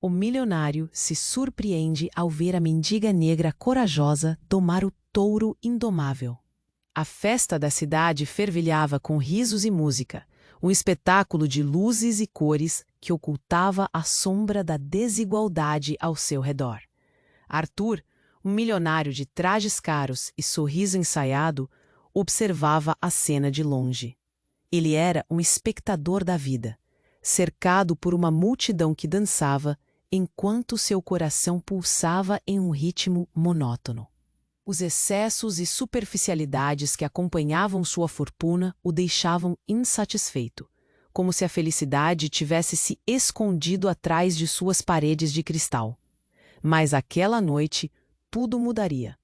O milionário se surpreende ao ver a mendiga negra corajosa domar o touro indomável. A festa da cidade fervilhava com risos e música, um espetáculo de luzes e cores que ocultava a sombra da desigualdade ao seu redor. Arthur, um milionário de trajes caros e sorriso ensaiado, observava a cena de longe. Ele era um espectador da vida, cercado por uma multidão que dançava, enquanto seu coração pulsava em um ritmo monótono. Os excessos e superficialidades que acompanhavam sua fortuna o deixavam insatisfeito, como se a felicidade tivesse se escondido atrás de suas paredes de cristal. Mas aquela noite, tudo mudaria.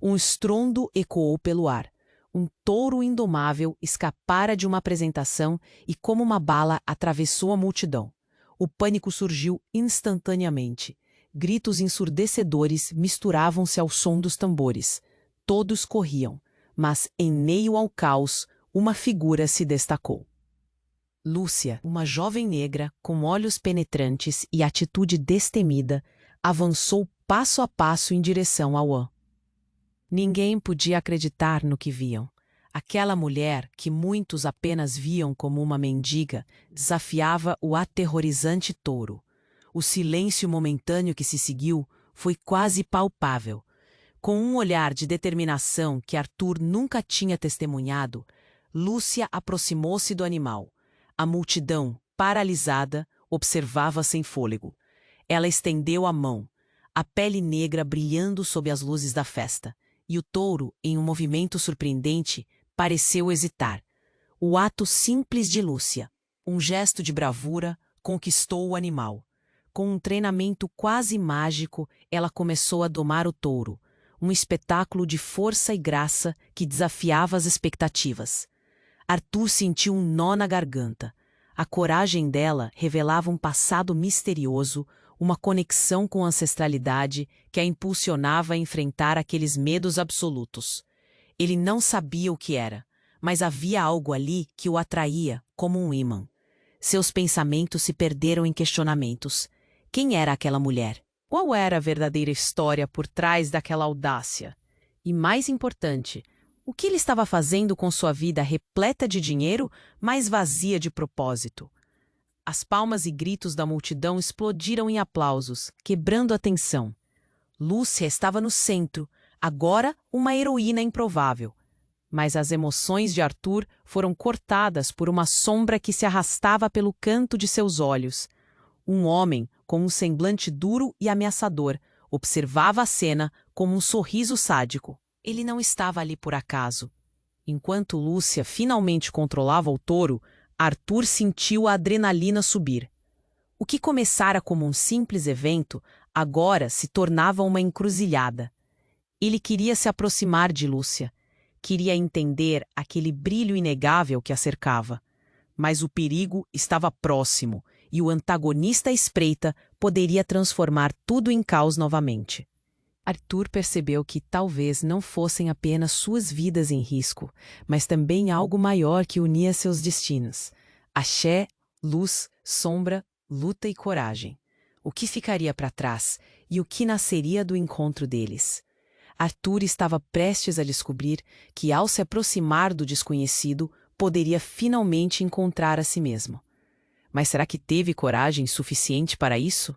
Um estrondo ecoou pelo ar. Um touro indomável escapara de uma apresentação e, como uma bala, atravessou a multidão. O pânico surgiu instantaneamente. Gritos ensurdecedores misturavam-se ao som dos tambores. Todos corriam, mas, em meio ao caos, uma figura se destacou. Lúcia, uma jovem negra, com olhos penetrantes e atitude destemida, avançou passo a passo em direção ao An. Ninguém podia acreditar no que viam. Aquela mulher, que muitos apenas viam como uma mendiga, desafiava o aterrorizante touro. O silêncio momentâneo que se seguiu foi quase palpável. Com um olhar de determinação que Arthur nunca tinha testemunhado, Lúcia aproximou-se do animal. A multidão, paralisada, observava sem fôlego. Ela estendeu a mão, a pele negra brilhando sob as luzes da festa, e o touro, em um movimento surpreendente, pareceu hesitar. O ato simples de Lúcia, um gesto de bravura, conquistou o animal. Com um treinamento quase mágico, ela começou a domar o touro, um espetáculo de força e graça que desafiava as expectativas. Arthur sentiu um nó na garganta. A coragem dela revelava um passado misterioso, uma conexão com a ancestralidade que a impulsionava a enfrentar aqueles medos absolutos. Ele não sabia o que era, mas havia algo ali que o atraía como um ímã. Seus pensamentos se perderam em questionamentos. Quem era aquela mulher? Qual era a verdadeira história por trás daquela audácia? E mais importante, o que ele estava fazendo com sua vida repleta de dinheiro, mas vazia de propósito? As palmas e gritos da multidão explodiram em aplausos, quebrando a tensão. Lúcia estava no centro, agora uma heroína improvável. Mas as emoções de Arthur foram cortadas por uma sombra que se arrastava pelo canto de seus olhos. Um homem, com um semblante duro e ameaçador, observava a cena com um sorriso sádico. Ele não estava ali por acaso. Enquanto Lúcia finalmente controlava o touro, Arthur sentiu a adrenalina subir. O que começara como um simples evento, agora se tornava uma encruzilhada. Ele queria se aproximar de Lúcia. Queria entender aquele brilho inegável que a cercava. Mas o perigo estava próximo, e o antagonista à espreita poderia transformar tudo em caos novamente. Arthur percebeu que talvez não fossem apenas suas vidas em risco, mas também algo maior que unia seus destinos. Axé, luz, sombra, luta e coragem. O que ficaria para trás e o que nasceria do encontro deles? Arthur estava prestes a descobrir que, ao se aproximar do desconhecido, poderia finalmente encontrar a si mesmo. Mas será que teve coragem suficiente para isso?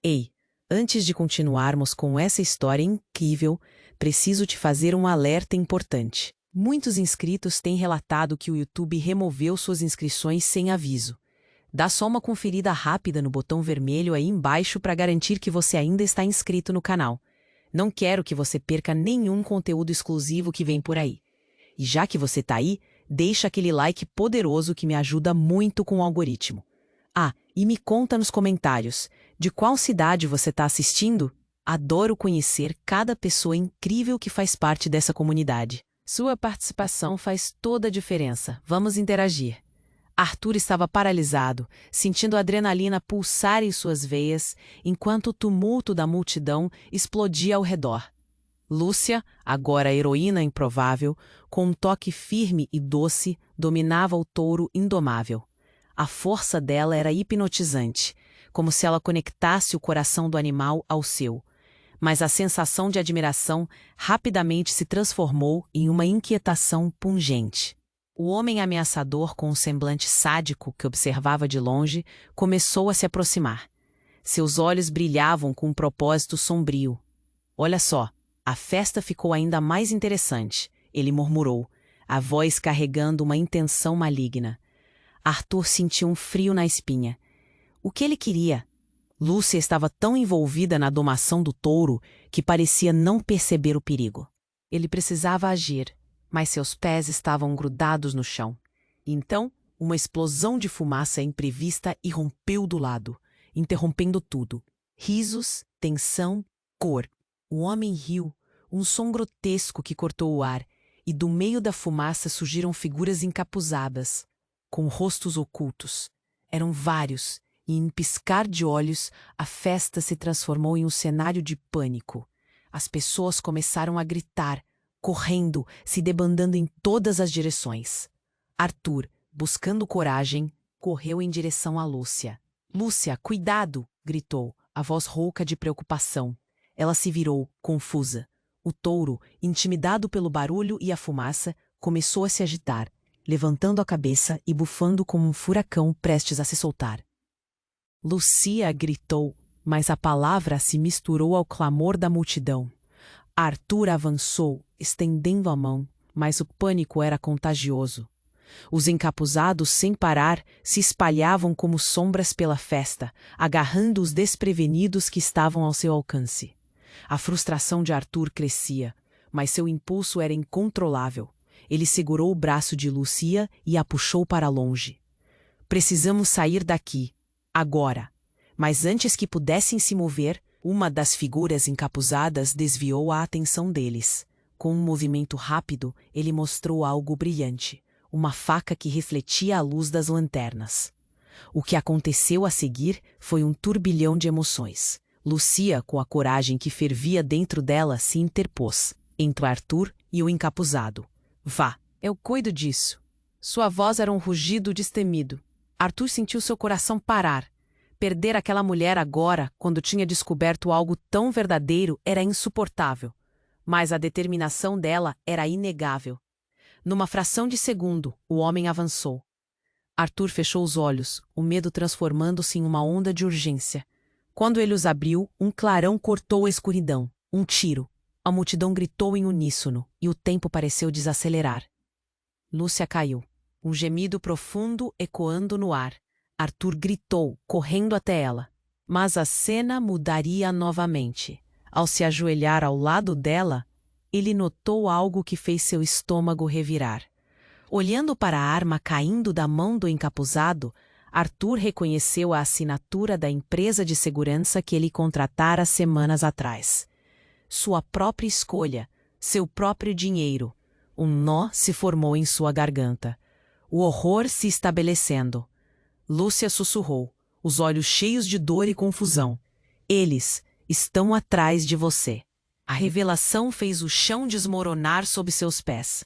Ei, antes de continuarmos com essa história incrível, preciso te fazer um alerta importante. Muitos inscritos têm relatado que o YouTube removeu suas inscrições sem aviso. Dá só uma conferida rápida no botão vermelho aí embaixo para garantir que você ainda está inscrito no canal. Não quero que você perca nenhum conteúdo exclusivo que vem por aí. E já que você está aí, deixa aquele like poderoso que me ajuda muito com o algoritmo. Ah, e me conta nos comentários, de qual cidade você está assistindo? Adoro conhecer cada pessoa incrível que faz parte dessa comunidade. Sua participação faz toda a diferença. Vamos interagir. Arthur estava paralisado, sentindo a adrenalina pulsar em suas veias, enquanto o tumulto da multidão explodia ao redor. Lúcia, agora heroína improvável, com um toque firme e doce, dominava o touro indomável. A força dela era hipnotizante. como se ela conectasse o coração do animal ao seu. Mas a sensação de admiração rapidamente se transformou em uma inquietação pungente. O homem ameaçador, com um semblante sádico que observava de longe, começou a se aproximar. Seus olhos brilhavam com um propósito sombrio. Olha só, a festa ficou ainda mais interessante, ele murmurou, a voz carregando uma intenção maligna. Arthur sentiu um frio na espinha. O que ele queria? Lúcia estava tão envolvida na domação do touro que parecia não perceber o perigo. Ele precisava agir, mas seus pés estavam grudados no chão. Então, uma explosão de fumaça imprevista irrompeu do lado, interrompendo tudo. Risos, tensão, cor. O homem riu, um som grotesco que cortou o ar, e do meio da fumaça surgiram figuras encapuzadas, com rostos ocultos. Eram vários, e em piscar de olhos, a festa se transformou em um cenário de pânico. As pessoas começaram a gritar, correndo, se debandando em todas as direções. Arthur, buscando coragem, correu em direção a Lúcia. "Lúcia, cuidado!" gritou, a voz rouca de preocupação. Ela se virou, confusa. O touro, intimidado pelo barulho e a fumaça, começou a se agitar, levantando a cabeça e bufando como um furacão prestes a se soltar. Lúcia gritou, mas a palavra se misturou ao clamor da multidão. Arthur avançou, estendendo a mão, mas o pânico era contagioso. Os encapuzados, sem parar, se espalhavam como sombras pela festa, agarrando os desprevenidos que estavam ao seu alcance. A frustração de Arthur crescia, mas seu impulso era incontrolável. Ele segurou o braço de Lúcia e a puxou para longe. "Precisamos sair daqui, agora." Mas antes que pudessem se mover, uma das figuras encapuzadas desviou a atenção deles. Com um movimento rápido, ele mostrou algo brilhante, uma faca que refletia a luz das lanternas. O que aconteceu a seguir foi um turbilhão de emoções. Lúcia, com a coragem que fervia dentro dela, se interpôs entre Arthur e o encapuzado. "Vá, eu cuido disso." Sua voz era um rugido destemido. Arthur sentiu seu coração parar. Perder aquela mulher agora, quando tinha descoberto algo tão verdadeiro, era insuportável. Mas a determinação dela era inegável. Numa fração de segundo, o homem avançou. Arthur fechou os olhos, o medo transformando-se em uma onda de urgência. Quando ele os abriu, um clarão cortou a escuridão. Um tiro. A multidão gritou em uníssono, e o tempo pareceu desacelerar. Lúcia caiu. Um gemido profundo ecoando no ar. Arthur gritou, correndo até ela. Mas a cena mudaria novamente. Ao se ajoelhar ao lado dela, ele notou algo que fez seu estômago revirar. Olhando para a arma caindo da mão do encapuzado, Arthur reconheceu a assinatura da empresa de segurança que ele contratara semanas atrás. Sua própria escolha, seu próprio dinheiro. Um nó se formou em sua garganta. O horror se estabelecendo. Lúcia sussurrou, os olhos cheios de dor e confusão. "Eles estão atrás de você." A revelação fez o chão desmoronar sob seus pés.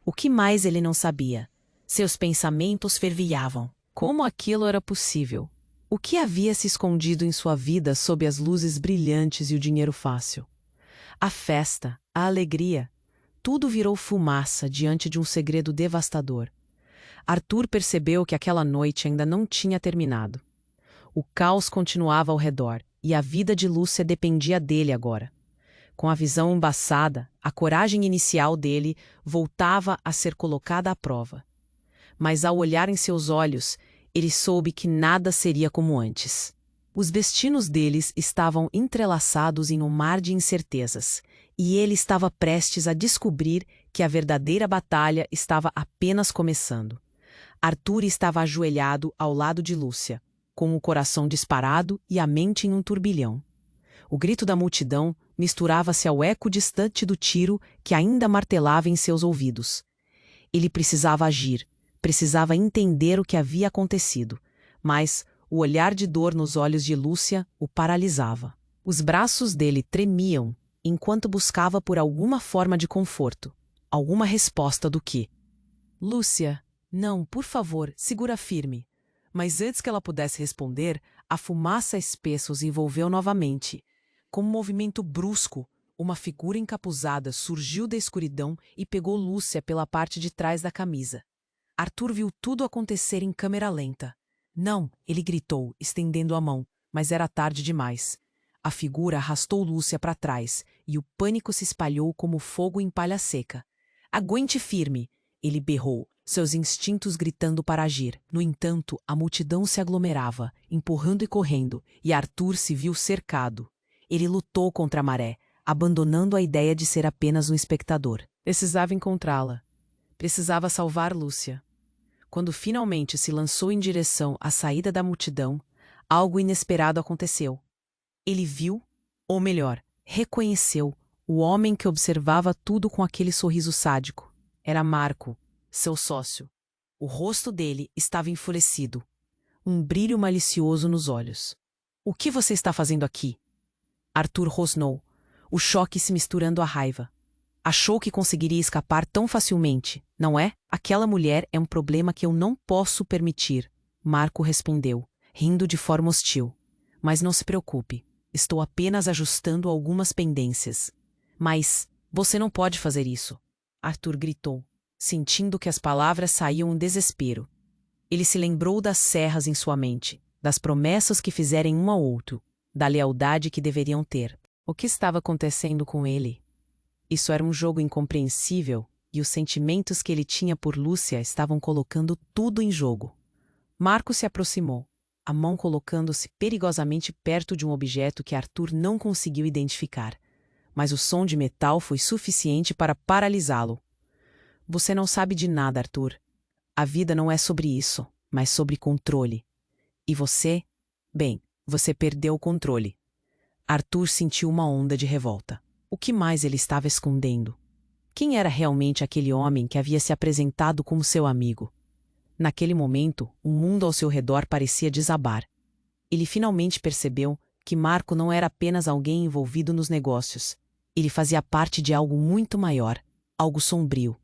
O que mais ele não sabia? Seus pensamentos fervilhavam. Como aquilo era possível? O que havia se escondido em sua vida sob as luzes brilhantes e o dinheiro fácil? A festa, a alegria, tudo virou fumaça diante de um segredo devastador. Arthur percebeu que aquela noite ainda não tinha terminado. O caos continuava ao redor, e a vida de Lúcia dependia dele agora. Com a visão embaçada, a coragem inicial dele voltava a ser colocada à prova. Mas ao olhar em seus olhos, ele soube que nada seria como antes. Os destinos deles estavam entrelaçados em um mar de incertezas, e ele estava prestes a descobrir que a verdadeira batalha estava apenas começando. Arthur estava ajoelhado ao lado de Lúcia, com o coração disparado e a mente em um turbilhão. O grito da multidão misturava-se ao eco distante do tiro que ainda martelava em seus ouvidos. Ele precisava agir, precisava entender o que havia acontecido, mas o olhar de dor nos olhos de Lúcia o paralisava. Os braços dele tremiam enquanto buscava por alguma forma de conforto, alguma resposta do que. "Lúcia, não, por favor, segura firme." Mas antes que ela pudesse responder, A fumaça espessa os envolveu novamente. Com um movimento brusco, uma figura encapuzada surgiu da escuridão e pegou Lúcia pela parte de trás da camisa. Arthur viu tudo acontecer em câmera lenta. Não, ele gritou, estendendo a mão, mas era tarde demais. A figura arrastou Lúcia para trás e o pânico se espalhou como fogo em palha seca. Aguente firme, ele berrou, seus instintos gritando para agir. No entanto, a multidão se aglomerava, empurrando e correndo, e Arthur se viu cercado. Ele lutou contra a maré, abandonando a ideia de ser apenas um espectador. Precisava encontrá-la. Precisava salvar Lúcia. Quando finalmente se lançou em direção à saída da multidão, algo inesperado aconteceu. Ele viu, ou melhor, reconheceu, o homem que observava tudo com aquele sorriso sádico. Era Marco, seu sócio. O rosto dele estava enfurecido, um brilho malicioso nos olhos. — O que você está fazendo aqui? Arthur rosnou, o choque se misturando à raiva. Achou que conseguiria escapar tão facilmente, não é? Aquela mulher é um problema que eu não posso permitir, Marco respondeu, rindo de forma hostil. Mas não se preocupe, estou apenas ajustando algumas pendências. Mas você não pode fazer isso, Arthur gritou, sentindo que as palavras saíam em desespero. Ele se lembrou das serras em sua mente, das promessas que fizerem um ao outro, da lealdade que deveriam ter. O que estava acontecendo com ele? Isso era um jogo incompreensível, e os sentimentos que ele tinha por Lúcia estavam colocando tudo em jogo. Marco se aproximou, a mão colocando-se perigosamente perto de um objeto que Arthur não conseguiu identificar. Mas o som de metal foi suficiente para paralisá-lo. Você não sabe de nada, Arthur. A vida não é sobre isso, mas sobre controle. E você? Bem, você perdeu o controle. Arthur sentiu uma onda de revolta. O que mais ele estava escondendo? Quem era realmente aquele homem que havia se apresentado como seu amigo? Naquele momento, o mundo ao seu redor parecia desabar. Ele finalmente percebeu que Marco não era apenas alguém envolvido nos negócios. Ele fazia parte de algo muito maior, algo sombrio.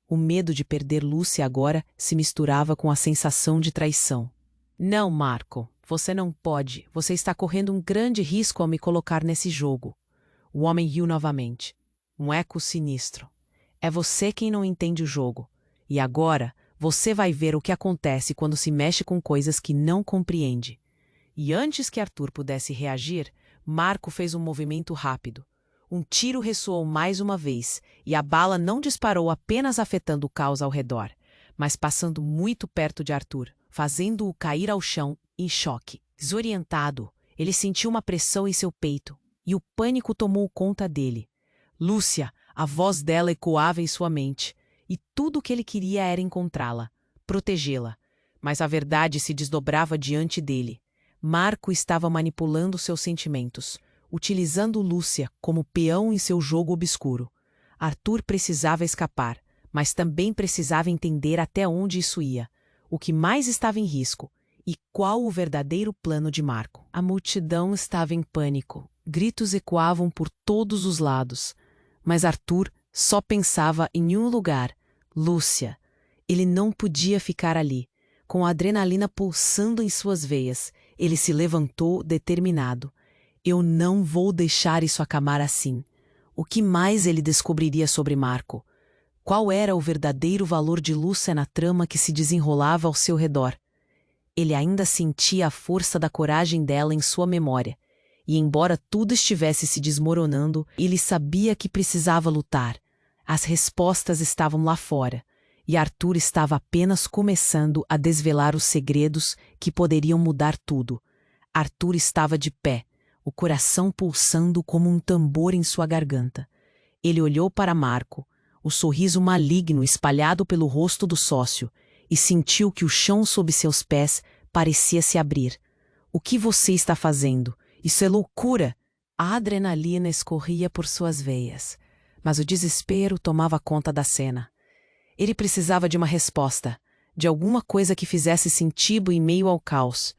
O medo de perder Lúcia agora se misturava com a sensação de traição. Não, Marco, você não pode. Você está correndo um grande risco ao me colocar nesse jogo. O homem riu novamente. Um eco sinistro. É você quem não entende o jogo. E agora, você vai ver o que acontece quando se mexe com coisas que não compreende. E antes que Arthur pudesse reagir, Marco fez um movimento rápido. Um tiro ressoou mais uma vez, e a bala não disparou apenas afetando o caos ao redor, mas passando muito perto de Arthur, fazendo-o cair ao chão em choque. Desorientado, ele sentiu uma pressão em seu peito, e o pânico tomou conta dele. Lúcia, a voz dela ecoava em sua mente, e tudo o que ele queria era encontrá-la, protegê-la. Mas a verdade se desdobrava diante dele. Marco estava manipulando seus sentimentos, utilizando Lúcia como peão em seu jogo obscuro. Arthur precisava escapar, mas também precisava entender até onde isso ia, o que mais estava em risco, e qual o verdadeiro plano de Marco. A multidão estava em pânico. Gritos ecoavam por todos os lados. Mas Arthur só pensava em um lugar, Lúcia. Ele não podia ficar ali. Com a adrenalina pulsando em suas veias, ele se levantou determinado. Eu não vou deixar isso acabar assim. O que mais ele descobriria sobre Marco? Qual era o verdadeiro valor de Lúcia na trama que se desenrolava ao seu redor? Ele ainda sentia a força da coragem dela em sua memória. E embora tudo estivesse se desmoronando, ele sabia que precisava lutar. As respostas estavam lá fora, e Arthur estava apenas começando a desvelar os segredos que poderiam mudar tudo. Arthur estava de pé, o coração pulsando como um tambor em sua garganta. Ele olhou para Marco, o sorriso maligno espalhado pelo rosto do sócio, e sentiu que o chão sob seus pés parecia se abrir. — O que você está fazendo? Isso é loucura! A adrenalina escorria por suas veias, mas o desespero tomava conta da cena. Ele precisava de uma resposta, de alguma coisa que fizesse sentido em meio ao caos.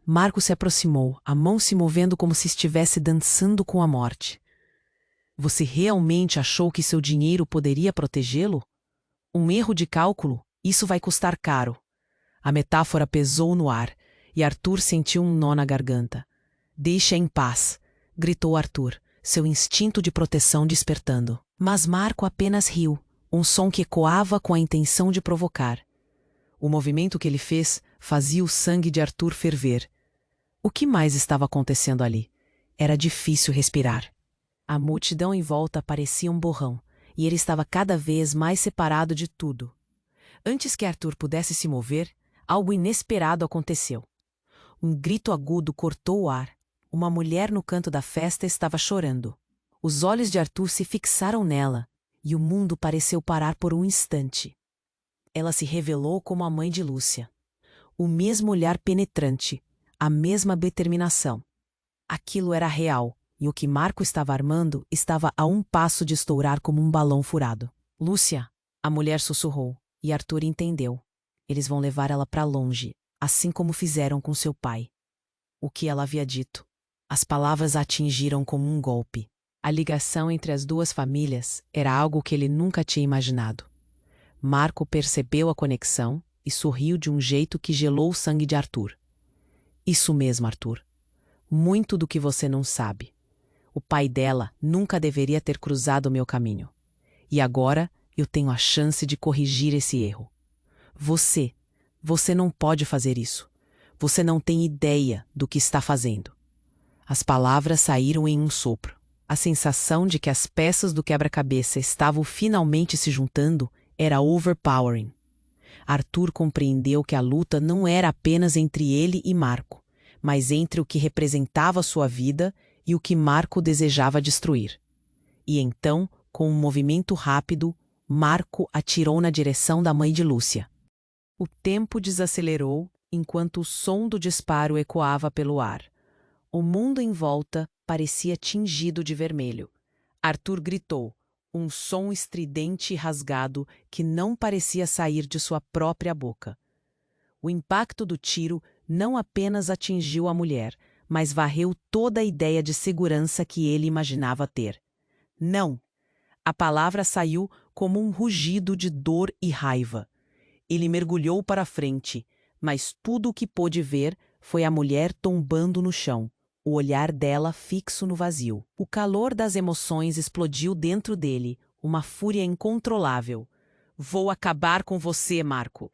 Marco se aproximou, a mão se movendo como se estivesse dançando com a morte. — Você realmente achou que seu dinheiro poderia protegê-lo? Um erro de cálculo? Isso vai custar caro. A metáfora pesou no ar, e Arthur sentiu um nó na garganta. Deixa em paz, gritou Arthur, seu instinto de proteção despertando. Mas Marco apenas riu, um som que ecoava com a intenção de provocar. O movimento que ele fez fazia o sangue de Arthur ferver. O que mais estava acontecendo ali? Era difícil respirar. A multidão em volta parecia um borrão, e ele estava cada vez mais separado de tudo. Antes que Arthur pudesse se mover, algo inesperado aconteceu. Um grito agudo cortou o ar. Uma mulher no canto da festa estava chorando. Os olhos de Arthur se fixaram nela, e o mundo pareceu parar por um instante. Ela se revelou como a mãe de Lúcia. O mesmo olhar penetrante, a mesma determinação. Aquilo era real, e o que Marco estava armando estava a um passo de estourar como um balão furado. Lúcia, a mulher sussurrou, e Arthur entendeu. Eles vão levar ela para longe, assim como fizeram com seu pai. O que ela havia dito? As palavras a atingiram como um golpe. A ligação entre as duas famílias era algo que ele nunca tinha imaginado. Marco percebeu a conexão e sorriu de um jeito que gelou o sangue de Arthur. Isso mesmo, Arthur. Muito do que você não sabe. O pai dela nunca deveria ter cruzado o meu caminho. E agora eu tenho a chance de corrigir esse erro. Você não pode fazer isso. Você não tem ideia do que está fazendo. As palavras saíram em um sopro. A sensação de que as peças do quebra-cabeça estavam finalmente se juntando era overpowering. Arthur compreendeu que a luta não era apenas entre ele e Marco, mas entre o que representava sua vida e o que Marco desejava destruir. E então, com um movimento rápido, Marco atirou na direção da mãe de Lúcia. O tempo desacelerou enquanto o som do disparo ecoava pelo ar. O mundo em volta parecia tingido de vermelho. Arthur gritou, um som estridente e rasgado que não parecia sair de sua própria boca. O impacto do tiro não apenas atingiu a mulher, mas varreu toda a ideia de segurança que ele imaginava ter. Não! A palavra saiu como um rugido de dor e raiva. Ele mergulhou para a frente, mas tudo o que pôde ver foi a mulher tombando no chão, o olhar dela fixo no vazio. O calor das emoções explodiu dentro dele, uma fúria incontrolável. Vou acabar com você, Marco.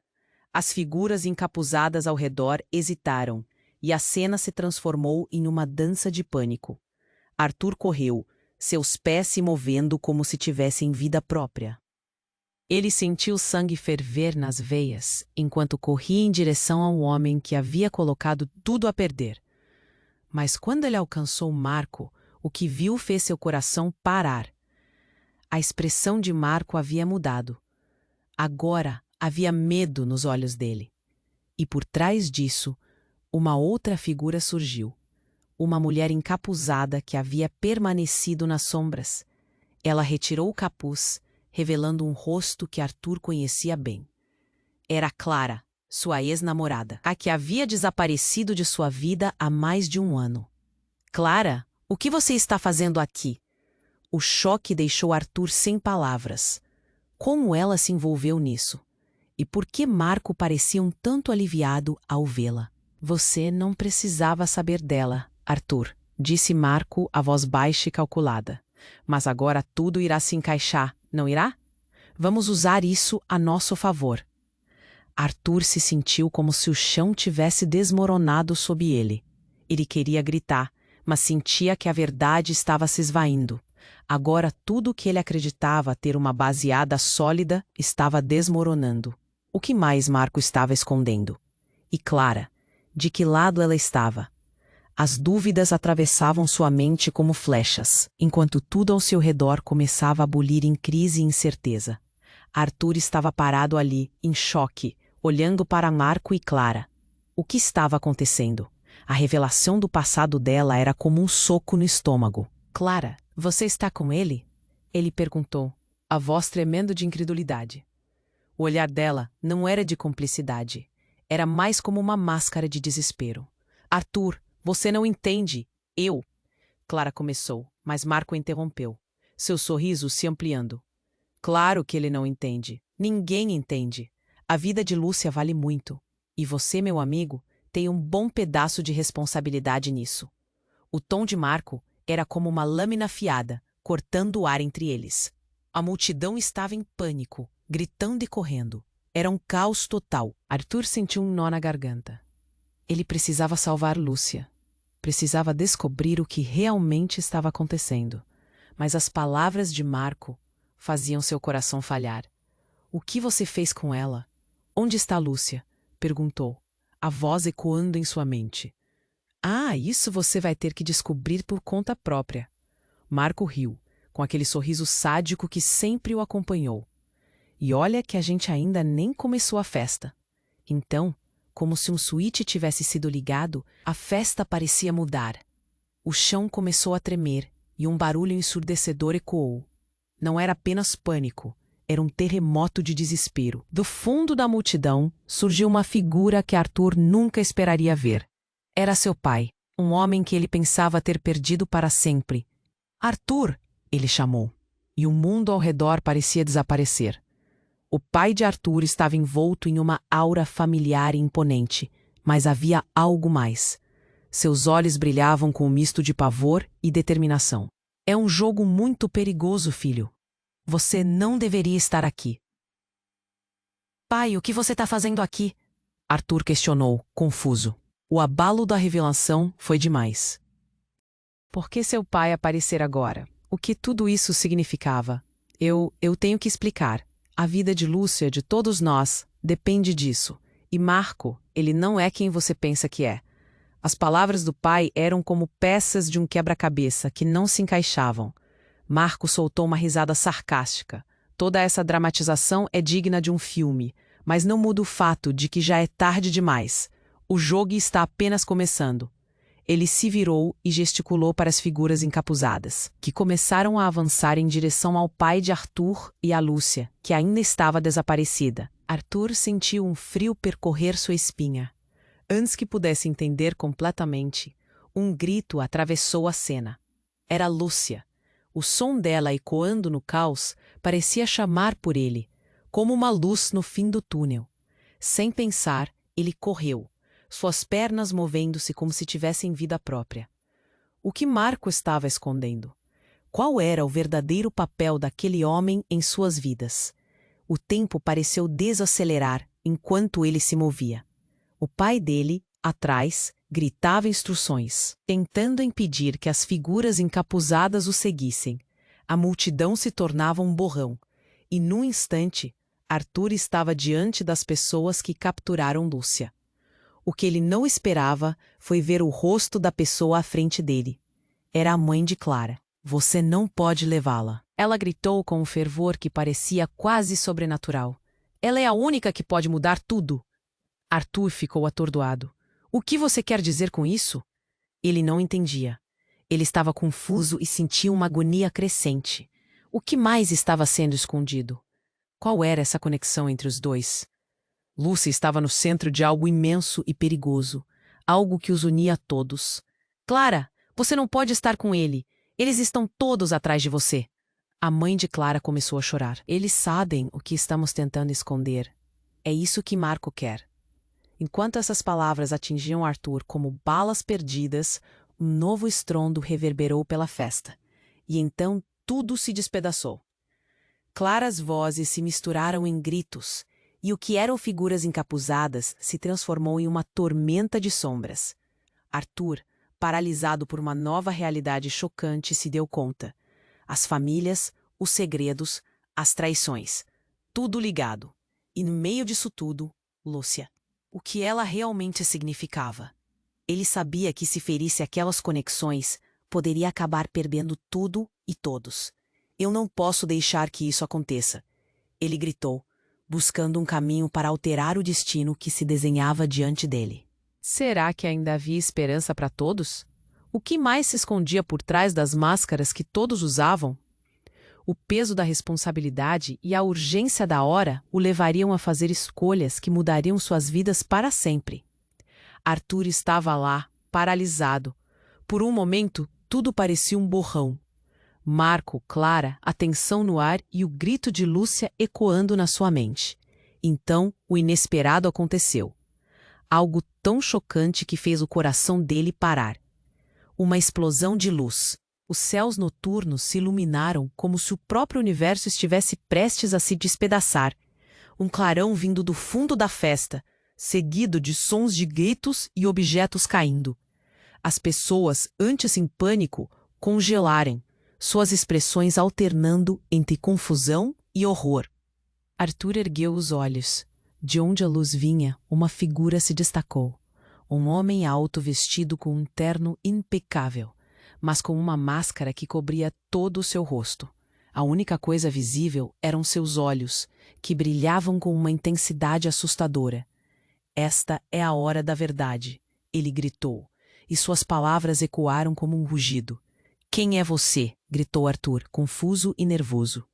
As figuras encapuzadas ao redor hesitaram, e a cena se transformou em uma dança de pânico. Arthur correu, seus pés se movendo como se tivessem vida própria. Ele sentiu o sangue ferver nas veias, enquanto corria em direção ao homem que havia colocado tudo a perder. Mas quando ele alcançou Marco, o que viu fez seu coração parar. A expressão de Marco havia mudado. Agora havia medo nos olhos dele. E por trás disso, uma outra figura surgiu. Uma mulher encapuzada que havia permanecido nas sombras. Ela retirou o capuz, revelando um rosto que Arthur conhecia bem. Era Clara, sua ex-namorada, a que havia desaparecido de sua vida há mais de um ano. Clara, o que você está fazendo aqui? O choque deixou Arthur sem palavras. Como ela se envolveu nisso? E por que Marco parecia um tanto aliviado ao vê-la? Você não precisava saber dela, Arthur, disse Marco, a voz baixa e calculada. Mas agora tudo irá se encaixar, não irá? Vamos usar isso a nosso favor. Arthur se sentiu como se o chão tivesse desmoronado sob ele. Ele queria gritar, mas sentia que a verdade estava se esvaindo. Agora tudo o que ele acreditava ter uma baseada sólida estava desmoronando. O que mais Marco estava escondendo? E Clara, de que lado ela estava? As dúvidas atravessavam sua mente como flechas, enquanto tudo ao seu redor começava a bulir em crise e incerteza. Arthur estava parado ali, em choque, olhando para Marco e Clara. O que estava acontecendo? A revelação do passado dela era como um soco no estômago. Clara, você está com ele? Ele perguntou, a voz tremendo de incredulidade. O olhar dela não era de cumplicidade. Era mais como uma máscara de desespero. Arthur, você não entende. Eu... Clara começou, mas Marco interrompeu, seu sorriso se ampliando. Claro que ele não entende. Ninguém entende. A vida de Lúcia vale muito. E você, meu amigo, tem um bom pedaço de responsabilidade nisso. O tom de Marco era como uma lâmina afiada, cortando o ar entre eles. A multidão estava em pânico, gritando e correndo. Era um caos total. Arthur sentiu um nó na garganta. Ele precisava salvar Lúcia. Precisava descobrir o que realmente estava acontecendo. Mas as palavras de Marco faziam seu coração falhar. "O que você fez com ela? Onde está Lúcia?" perguntou, a voz ecoando em sua mente. "Ah, isso você vai ter que descobrir por conta própria." Marco riu, com aquele sorriso sádico que sempre o acompanhou. "E olha que a gente ainda nem começou a festa." Então, como se um switch tivesse sido ligado, a festa parecia mudar. O chão começou a tremer e um barulho ensurdecedor ecoou. Não era apenas pânico, era um terremoto de desespero. Do fundo da multidão surgiu uma figura que Arthur nunca esperaria ver. Era seu pai, um homem que ele pensava ter perdido para sempre. "Arthur!" ele chamou, e o mundo ao redor parecia desaparecer. O pai de Arthur estava envolto em uma aura familiar e imponente, mas havia algo mais. Seus olhos brilhavam com um misto de pavor e determinação. "É um jogo muito perigoso, filho. Você não deveria estar aqui." "Pai, o que você está fazendo aqui?" Arthur questionou, confuso. O abalo da revelação foi demais. Por que seu pai aparecer agora? O que tudo isso significava? Eu tenho que explicar. A vida de Lúcia, de todos nós, depende disso. E Marco, ele não é quem você pensa que é. As palavras do pai eram como peças de um quebra-cabeça que não se encaixavam. Marco soltou uma risada sarcástica. Toda essa dramatização é digna de um filme, mas não muda o fato de que já é tarde demais. O jogo está apenas começando. Ele se virou e gesticulou para as figuras encapuzadas, que começaram a avançar em direção ao pai de Arthur e a Lúcia, que ainda estava desaparecida. Arthur sentiu um frio percorrer sua espinha. Antes que pudesse entender completamente, um grito atravessou a cena. Era Lúcia. O som dela ecoando no caos parecia chamar por ele, como uma luz no fim do túnel. Sem pensar, ele correu, suas pernas movendo-se como se tivessem vida própria. O que Marco estava escondendo? Qual era o verdadeiro papel daquele homem em suas vidas? O tempo pareceu desacelerar enquanto ele se movia. O pai dele, atrás, gritava instruções, tentando impedir que as figuras encapuzadas o seguissem. A multidão se tornava um borrão, e num instante, Arthur estava diante das pessoas que capturaram Lúcia. O que ele não esperava foi ver o rosto da pessoa à frente dele. Era a mãe de Clara. "Você não pode levá-la." Ela gritou com um fervor que parecia quase sobrenatural. "Ela é a única que pode mudar tudo." Arthur ficou atordoado. "O que você quer dizer com isso?" Ele não entendia. Ele estava confuso e sentia uma agonia crescente. O que mais estava sendo escondido? Qual era essa conexão entre os dois? Lúcia estava no centro de algo imenso e perigoso, algo que os unia a todos. "Clara, você não pode estar com ele. Eles estão todos atrás de você." A mãe de Clara começou a chorar. "Eles sabem o que estamos tentando esconder. É isso que Marco quer." Enquanto essas palavras atingiam Arthur como balas perdidas, um novo estrondo reverberou pela festa. E então tudo se despedaçou. Claras vozes se misturaram em gritos, e o que eram figuras encapuzadas se transformou em uma tormenta de sombras. Arthur, paralisado por uma nova realidade chocante, se deu conta. As famílias, os segredos, as traições. Tudo ligado. E no meio disso tudo, Lúcia. O que ela realmente significava? Ele sabia que se ferisse aquelas conexões, poderia acabar perdendo tudo e todos. "Eu não posso deixar que isso aconteça." Ele gritou, buscando um caminho para alterar o destino que se desenhava diante dele. Será que ainda havia esperança para todos? O que mais se escondia por trás das máscaras que todos usavam? O peso da responsabilidade e a urgência da hora o levariam a fazer escolhas que mudariam suas vidas para sempre. Arthur estava lá, paralisado. Por um momento, tudo parecia um borrão. Marco, Clara, a tensão no ar e o grito de Lúcia ecoando na sua mente. Então, o inesperado aconteceu. Algo tão chocante que fez o coração dele parar. Uma explosão de luz. Os céus noturnos se iluminaram como se o próprio universo estivesse prestes a se despedaçar. Um clarão vindo do fundo da festa, seguido de sons de gritos e objetos caindo. As pessoas, antes em pânico, congelaram, suas expressões alternando entre confusão e horror. Arthur ergueu os olhos. De onde a luz vinha, uma figura se destacou. Um homem alto vestido com um terno impecável, mas com uma máscara que cobria todo o seu rosto. A única coisa visível eram seus olhos, que brilhavam com uma intensidade assustadora. Esta é a hora da verdade, ele gritou, e suas palavras ecoaram como um rugido. Quem é você? Gritou Arthur, confuso e nervoso.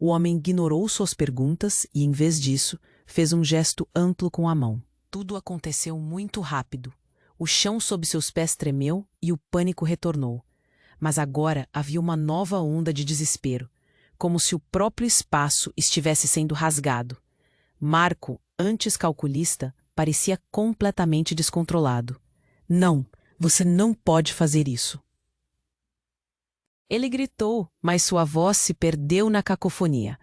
O homem ignorou suas perguntas e, em vez disso, fez um gesto amplo com a mão. Tudo aconteceu muito rápido. O chão sob seus pés tremeu e o pânico retornou. Mas agora havia uma nova onda de desespero, como se o próprio espaço estivesse sendo rasgado. Marco, antes calculista, parecia completamente descontrolado. Não, você não pode fazer isso. Ele gritou, mas sua voz se perdeu na cacofonia.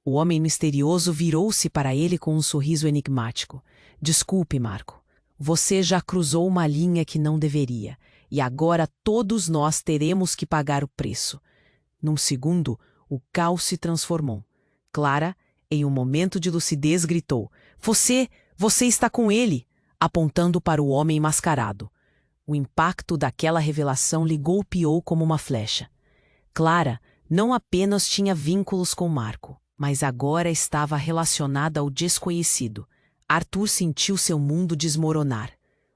O homem misterioso virou-se para ele com um sorriso enigmático. Desculpe, Marco. Você já cruzou uma linha que não deveria, e agora todos nós teremos que pagar o preço. Num segundo, o caos se transformou. Clara, em um momento de lucidez, gritou: Você está com ele! Apontando para o homem mascarado. O impacto daquela revelação lhe golpeou como uma flecha. Clara não apenas tinha vínculos com Marco, mas agora estava relacionada ao desconhecido. Arthur sentiu seu mundo desmoronar.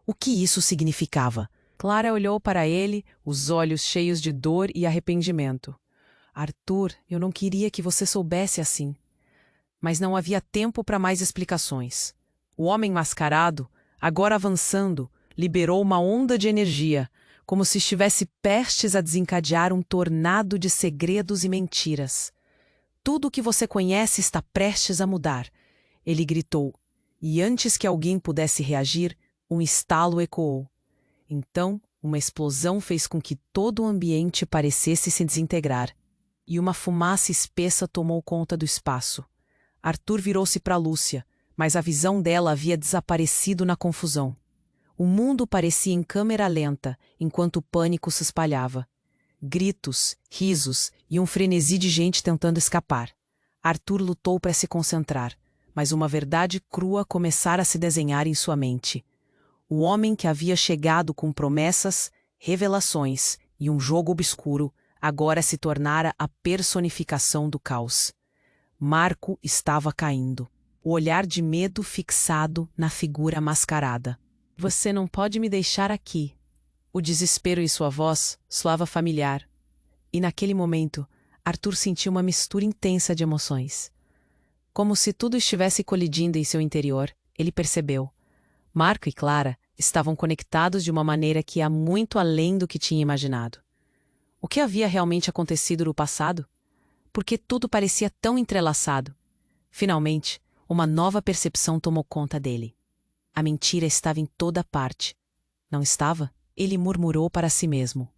O que isso significava? Clara olhou para ele, os olhos cheios de dor e arrependimento. Arthur, eu não queria que você soubesse assim. Mas não havia tempo para mais explicações. O homem mascarado, agora avançando, liberou uma onda de energia, como se estivesse prestes a desencadear um tornado de segredos e mentiras. Tudo o que você conhece está prestes a mudar, ele gritou, e antes que alguém pudesse reagir, um estalo ecoou. Então, uma explosão fez com que todo o ambiente parecesse se desintegrar, e uma fumaça espessa tomou conta do espaço. Arthur virou-se para Lúcia, mas a visão dela havia desaparecido na confusão. O mundo parecia em câmera lenta, enquanto o pânico se espalhava. Gritos, risos e um frenesi de gente tentando escapar. Arthur lutou para se concentrar, mas uma verdade crua começara a se desenhar em sua mente. O homem que havia chegado com promessas, revelações e um jogo obscuro, agora se tornara a personificação do caos. Marco estava caindo, o olhar de medo fixado na figura mascarada. Você não pode me deixar aqui. O desespero em sua voz soava familiar. E naquele momento, Arthur sentiu uma mistura intensa de emoções. Como se tudo estivesse colidindo em seu interior, ele percebeu. Marco e Clara estavam conectados de uma maneira que ia muito além do que tinha imaginado. O que havia realmente acontecido no passado? Por que tudo parecia tão entrelaçado? Finalmente, uma nova percepção tomou conta dele. A mentira estava em toda parte. Não estava? Ele murmurou para si mesmo.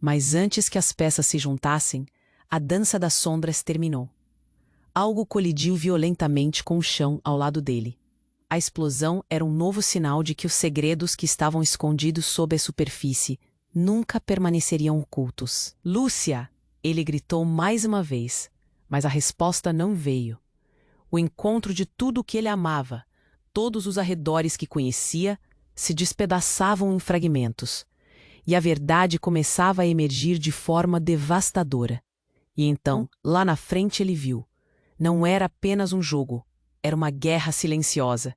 Mas antes que as peças se juntassem, a dança das sombras terminou. Algo colidiu violentamente com o chão ao lado dele. A explosão era um novo sinal de que os segredos que estavam escondidos sob a superfície nunca permaneceriam ocultos. Lúcia! Ele gritou mais uma vez, mas a resposta não veio. O encontro de tudo o que ele amava, todos os arredores que conhecia, se despedaçavam em fragmentos, e a verdade começava a emergir de forma devastadora. E então, lá na frente ele viu. Não era apenas um jogo, era uma guerra silenciosa.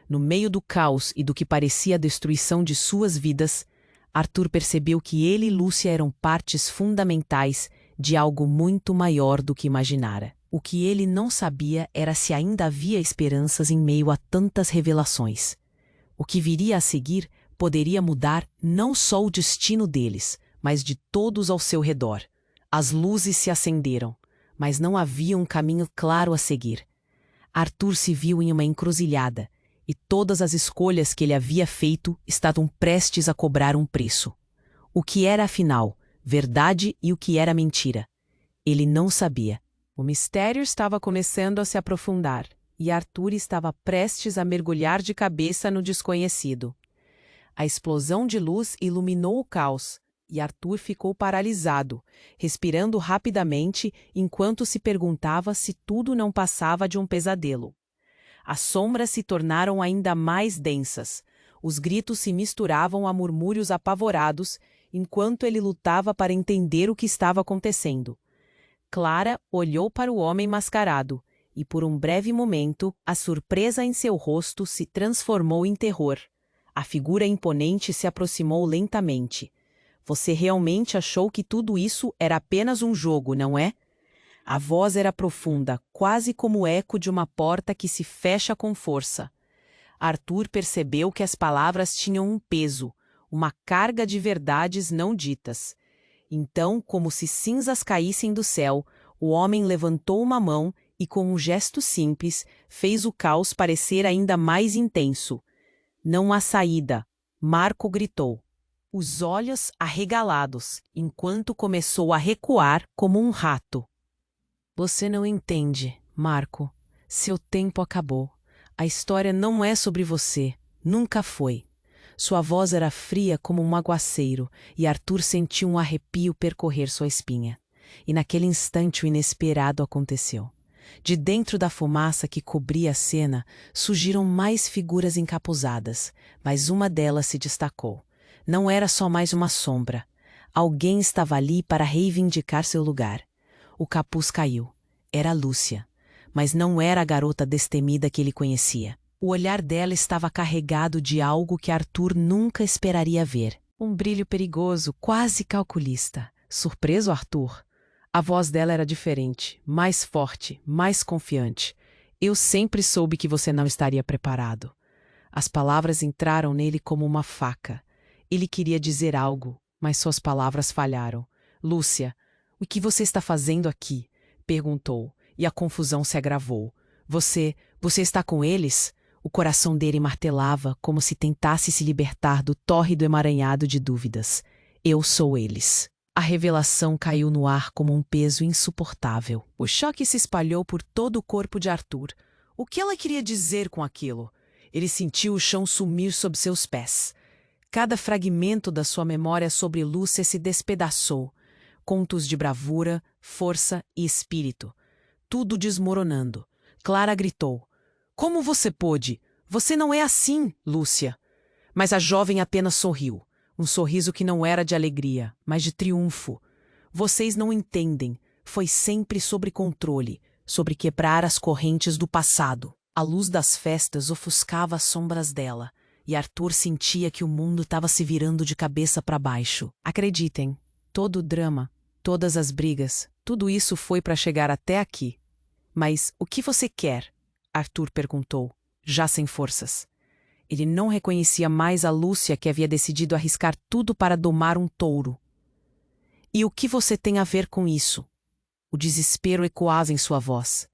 No meio do caos e do que parecia a destruição de suas vidas, Arthur percebeu que ele e Lúcia eram partes fundamentais de algo muito maior do que imaginara. O que ele não sabia era se ainda havia esperanças em meio a tantas revelações. O que viria a seguir poderia mudar não só o destino deles, mas de todos ao seu redor. As luzes se acenderam, mas não havia um caminho claro a seguir. Arthur se viu em uma encruzilhada. e todas as escolhas que ele havia feito estavam prestes a cobrar um preço. O que era, afinal, verdade e o que era mentira? Ele não sabia. O mistério estava começando a se aprofundar, e Arthur estava prestes a mergulhar de cabeça no desconhecido. A explosão de luz iluminou o caos, e Arthur ficou paralisado, respirando rapidamente enquanto se perguntava se tudo não passava de um pesadelo. As sombras se tornaram ainda mais densas. Os gritos se misturavam a murmúrios apavorados, enquanto ele lutava para entender o que estava acontecendo. Clara olhou para o homem mascarado, e por um breve momento, a surpresa em seu rosto se transformou em terror. A figura imponente se aproximou lentamente. Você realmente achou que tudo isso era apenas um jogo, não é? A voz era profunda, quase como o eco de uma porta que se fecha com força. Arthur percebeu que as palavras tinham um peso, uma carga de verdades não ditas. Então, como se cinzas caíssem do céu, o homem levantou uma mão e, com um gesto simples, fez o caos parecer ainda mais intenso. Não há saída, Marco gritou, os olhos arregalados, enquanto começou a recuar como um rato. Você não entende, Marco. Seu tempo acabou. A história não é sobre você. Nunca foi. Sua voz era fria como um aguaceiro, e Arthur sentiu um arrepio percorrer sua espinha. E naquele instante o inesperado aconteceu. De dentro da fumaça que cobria a cena, surgiram mais figuras encapuzadas, mas uma delas se destacou. Não era só mais uma sombra. Alguém estava ali para reivindicar seu lugar. O capuz caiu. Era Lúcia. Mas não era a garota destemida que ele conhecia. O olhar dela estava carregado de algo que Arthur nunca esperaria ver. Um brilho perigoso, quase calculista. Surpreso, Arthur? A voz dela era diferente, mais forte, mais confiante. Eu sempre soube que você não estaria preparado. As palavras entraram nele como uma faca. Ele queria dizer algo, mas suas palavras falharam. Lúcia, o que você está fazendo aqui? Perguntou, e a confusão se agravou. Você está com eles? O coração dele martelava como se tentasse se libertar do tórrido emaranhado de dúvidas. Eu sou eles. A revelação caiu no ar como um peso insuportável. O choque se espalhou por todo o corpo de Arthur. O que ela queria dizer com aquilo? Ele sentiu o chão sumir sob seus pés. Cada fragmento da sua memória sobre Lúcia se despedaçou. Contos de bravura, força e espírito. Tudo desmoronando. Clara gritou. Como você pôde? Você não é assim, Lúcia. Mas a jovem apenas sorriu. Um sorriso que não era de alegria, mas de triunfo. Vocês não entendem. Foi sempre sobre controle, sobre quebrar as correntes do passado. A luz das festas ofuscava as sombras dela, e Arthur sentia que o mundo estava se virando de cabeça para baixo. Acreditem, todo o drama, todas as brigas, tudo isso foi para chegar até aqui. Mas o que você quer? Arthur perguntou, já sem forças. Ele não reconhecia mais a Lúcia que havia decidido arriscar tudo para domar um touro. E o que você tem a ver com isso? O desespero ecoava em sua voz.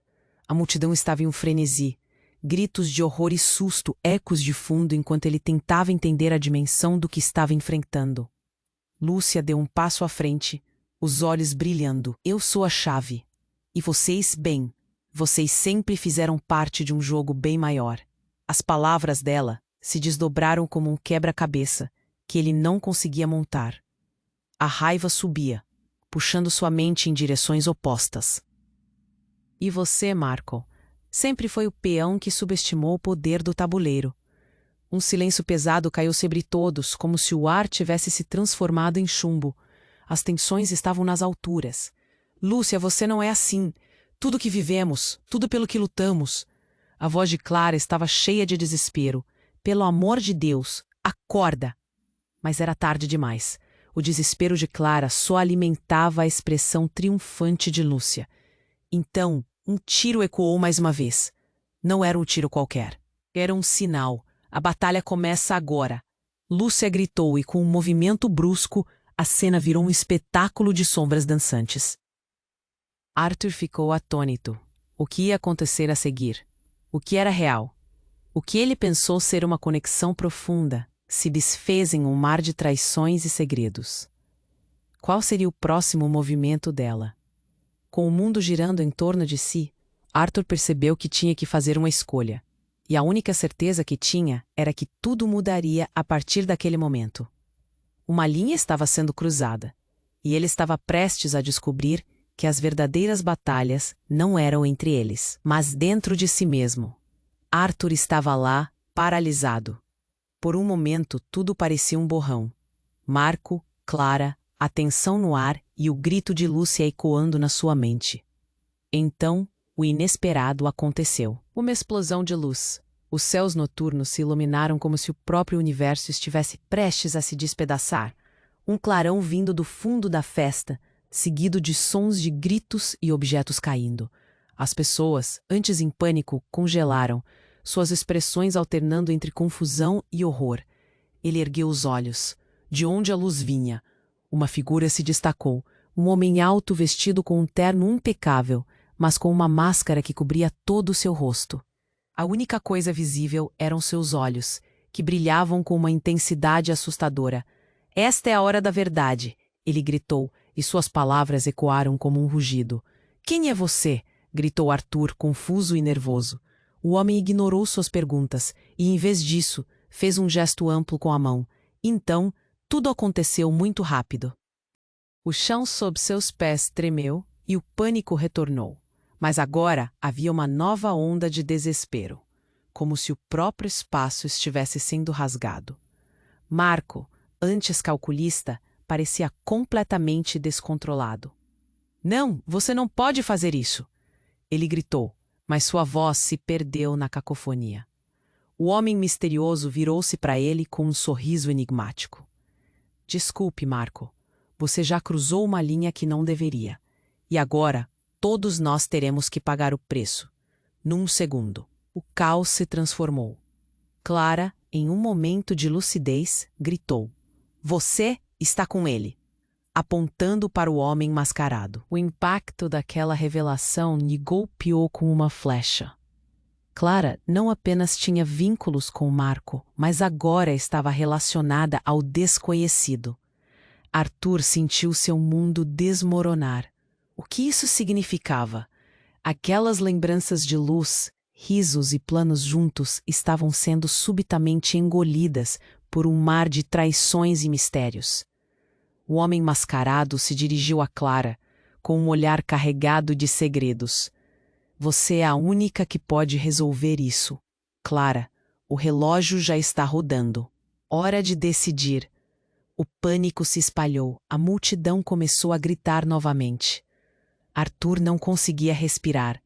A multidão estava em um frenesi. Gritos de horror e susto, ecos de fundo enquanto ele tentava entender a dimensão do que estava enfrentando. Lúcia deu um passo à frente, os olhos brilhando. Eu sou a chave. E vocês, bem, vocês sempre fizeram parte de um jogo bem maior. As palavras dela se desdobraram como um quebra-cabeça que ele não conseguia montar. A raiva subia, puxando sua mente em direções opostas. E você, Marco, sempre foi o peão que subestimou o poder do tabuleiro. Um silêncio pesado caiu sobre todos, como se o ar tivesse se transformado em chumbo. As tensões estavam nas alturas. Lúcia, você não é assim. Tudo que vivemos, tudo pelo que lutamos. A voz de Clara estava cheia de desespero. Pelo amor de Deus, acorda! Mas era tarde demais. O desespero de Clara só alimentava a expressão triunfante de Lúcia. Então, um tiro ecoou mais uma vez. Não era um tiro qualquer. Era um sinal. A batalha começa agora. Lúcia gritou e, com um movimento brusco, a cena virou um espetáculo de sombras dançantes. Arthur ficou atônito. O que ia acontecer a seguir? O que era real? O que ele pensou ser uma conexão profunda se desfez em um mar de traições e segredos. Qual seria o próximo movimento dela? Com o mundo girando em torno de si, Arthur percebeu que tinha que fazer uma escolha. E a única certeza que tinha era que tudo mudaria a partir daquele momento. Uma linha estava sendo cruzada, e ele estava prestes a descobrir que as verdadeiras batalhas não eram entre eles, mas dentro de si mesmo. Arthur estava lá, paralisado. Por um momento tudo parecia um borrão. Marco, Clara, a tensão no ar e o grito de Lúcia ecoando na sua mente. Então, o inesperado aconteceu. Uma explosão de luz. Os céus noturnos se iluminaram como se o próprio universo estivesse prestes a se despedaçar. Um clarão vindo do fundo da festa, seguido de sons de gritos e objetos caindo. As pessoas, antes em pânico, congelaram, suas expressões alternando entre confusão e horror. Ele ergueu os olhos. De onde a luz vinha? Uma figura se destacou, um homem alto vestido com um terno impecável, mas com uma máscara que cobria todo o seu rosto. A única coisa visível eram seus olhos, que brilhavam com uma intensidade assustadora. "Esta é a hora da verdade", ele gritou, e suas palavras ecoaram como um rugido. "Quem é você?", gritou Arthur, confuso e nervoso. O homem ignorou suas perguntas e, em vez disso, fez um gesto amplo com a mão. Então, tudo aconteceu muito rápido. O chão sob seus pés tremeu e o pânico retornou. Mas agora havia uma nova onda de desespero, como se o próprio espaço estivesse sendo rasgado. Marco, antes calculista, parecia completamente descontrolado. "Não, você não pode fazer isso!" Ele gritou, mas sua voz se perdeu na cacofonia. O homem misterioso virou-se para ele com um sorriso enigmático. "Desculpe, Marco. Você já cruzou uma linha que não deveria. E agora, todos nós teremos que pagar o preço." Num segundo, o caos se transformou. Clara, em um momento de lucidez, gritou: "Você está com ele!", apontando para o homem mascarado. O impacto daquela revelação lhe golpeou com uma flecha. Clara não apenas tinha vínculos com Marco, mas agora estava relacionada ao desconhecido. Arthur sentiu seu mundo desmoronar. O que isso significava? Aquelas lembranças de luz, risos e planos juntos estavam sendo subitamente engolidas por um mar de traições e mistérios. O homem mascarado se dirigiu a Clara, com um olhar carregado de segredos. "Você é a única que pode resolver isso. Clara, o relógio já está rodando. Hora de decidir." O pânico se espalhou, a multidão começou a gritar novamente. Arthur não conseguia respirar.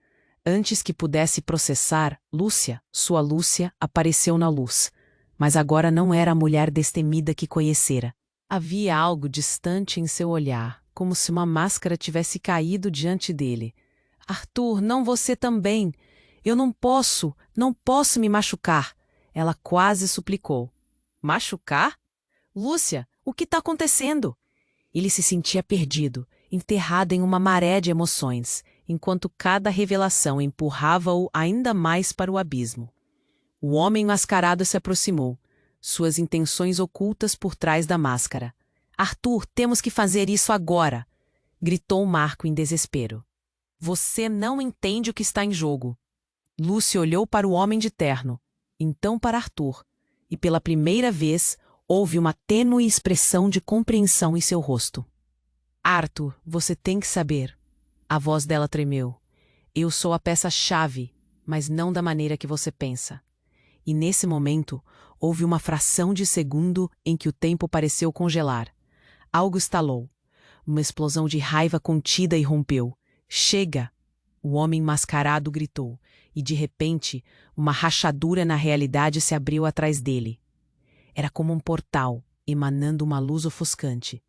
Antes que pudesse processar, Lúcia, sua Lúcia, apareceu na luz. Mas agora não era a mulher destemida que conhecera. Havia algo distante em seu olhar, como se uma máscara tivesse caído diante dele. "Arthur, não você também. Eu não posso me machucar." Ela quase suplicou. "Machucar? Lúcia, o que está acontecendo?" Ele se sentia perdido, enterrado em uma maré de emoções, enquanto cada revelação empurrava-o ainda mais para o abismo. O homem mascarado se aproximou, suas intenções ocultas por trás da máscara. "Arthur, temos que fazer isso agora!" gritou Marco em desespero. "Você não entende o que está em jogo." Lúcia olhou para o homem de terno, então para Arthur, e pela primeira vez houve uma tênue expressão de compreensão em seu rosto. "Arthur, você tem que saber." A voz dela tremeu. "Eu sou a peça-chave, mas não da maneira que você pensa." E nesse momento, houve uma fração de segundo em que o tempo pareceu congelar. Algo estalou. Uma explosão de raiva contida irrompeu. "Chega!" O homem mascarado gritou, e de repente, uma rachadura na realidade se abriu atrás dele. Era como um portal, emanando uma luz ofuscante.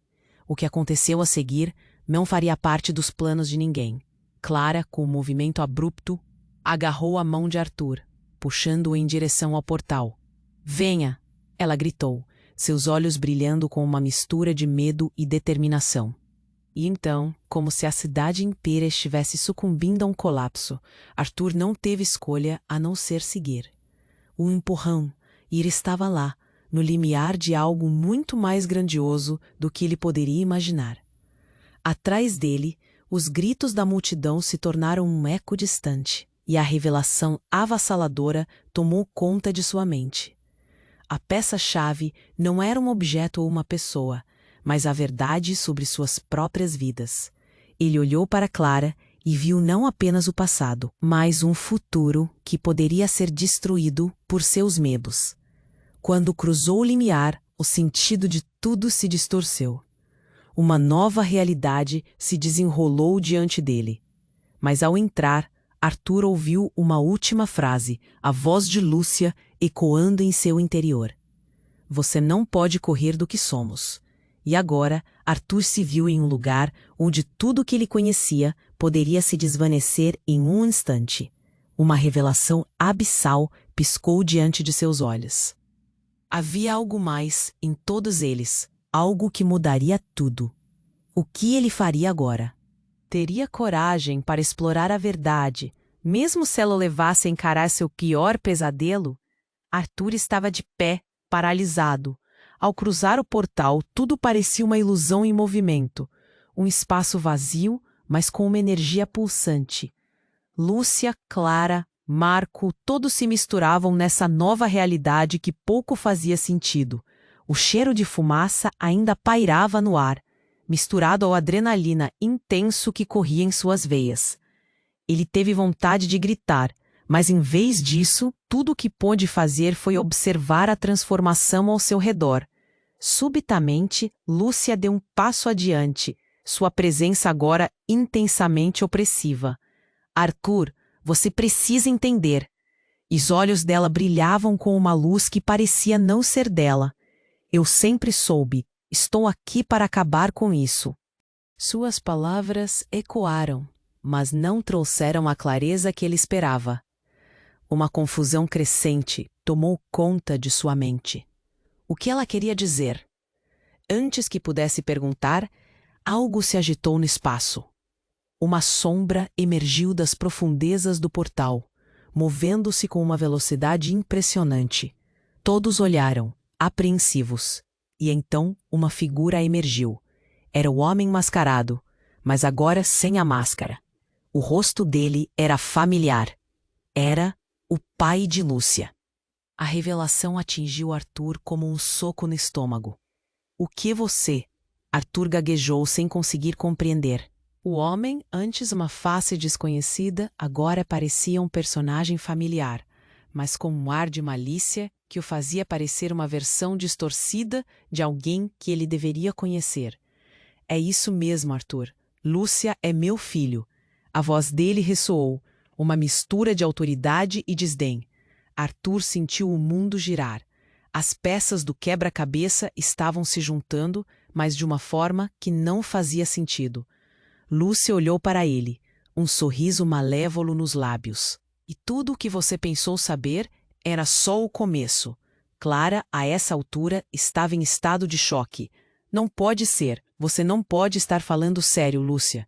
O que aconteceu a seguir não faria parte dos planos de ninguém. Clara, com um movimento abrupto, agarrou a mão de Arthur, puxando-o em direção ao portal. "Venha!" ela gritou, seus olhos brilhando com uma mistura de medo e determinação. E então, como se a cidade inteira estivesse sucumbindo a um colapso, Arthur não teve escolha a não ser seguir. um empurrão, e ele estava lá, no limiar de algo muito mais grandioso do que ele poderia imaginar. Atrás dele, os gritos da multidão se tornaram um eco distante, e a revelação avassaladora tomou conta de sua mente. A peça-chave não era um objeto ou uma pessoa, mas a verdade sobre suas próprias vidas. Ele olhou para Clara e viu não apenas o passado, mas um futuro que poderia ser destruído por seus medos. Quando cruzou o limiar, o sentido de tudo se distorceu. Uma nova realidade se desenrolou diante dele. Mas ao entrar, Arthur ouviu uma última frase, a voz de Lúcia ecoando em seu interior. Você não pode correr do que somos. E agora, Arthur se viu em um lugar onde tudo o que ele conhecia poderia se desvanecer em um instante. Uma revelação abissal piscou diante de seus olhos. Havia algo mais em todos eles, algo que mudaria tudo. O que ele faria agora? Teria coragem para explorar a verdade, mesmo se ela o levasse a encarar seu pior pesadelo? Arthur estava de pé, paralisado. Ao cruzar o portal, tudo parecia uma ilusão em movimento. Um espaço vazio, mas com uma energia pulsante. Lúcia, Clara, Marco, todos se misturavam nessa nova realidade que pouco fazia sentido. O cheiro de fumaça ainda pairava no ar, misturado ao adrenalina intenso que corria em suas veias. Ele teve vontade de gritar, mas em vez disso, tudo o que pôde fazer foi observar a transformação ao seu redor. Subitamente, Lúcia deu um passo adiante, sua presença agora intensamente opressiva. Arthur, você precisa entender. Os olhos dela brilhavam com uma luz que parecia não ser dela. Eu sempre soube. Estou aqui para acabar com isso. Suas palavras ecoaram, mas não trouxeram a clareza que ele esperava. Uma confusão crescente tomou conta de sua mente. O que ela queria dizer? Antes que pudesse perguntar, algo se agitou no espaço. Uma sombra emergiu das profundezas do portal, movendo-se com uma velocidade impressionante. Todos olharam, apreensivos. E então uma figura emergiu. Era o homem mascarado, mas agora sem a máscara. O rosto dele era familiar. Era o pai de Lúcia. A revelação atingiu Arthur como um soco no estômago. O que você? Arthur gaguejou sem conseguir compreender. O homem, antes uma face desconhecida, agora parecia um personagem familiar, mas com um ar de malícia que o fazia parecer uma versão distorcida de alguém que ele deveria conhecer. É isso mesmo, Arthur. Lúcia é meu filho. A voz dele ressoou, uma mistura de autoridade e desdém. Arthur sentiu o mundo girar. As peças do quebra-cabeça estavam se juntando, mas de uma forma que não fazia sentido. Lúcia olhou para ele, um sorriso malévolo nos lábios. E tudo o que você pensou saber era só o começo. Clara, a essa altura, estava em estado de choque. Não pode ser. Você não pode estar falando sério, Lúcia.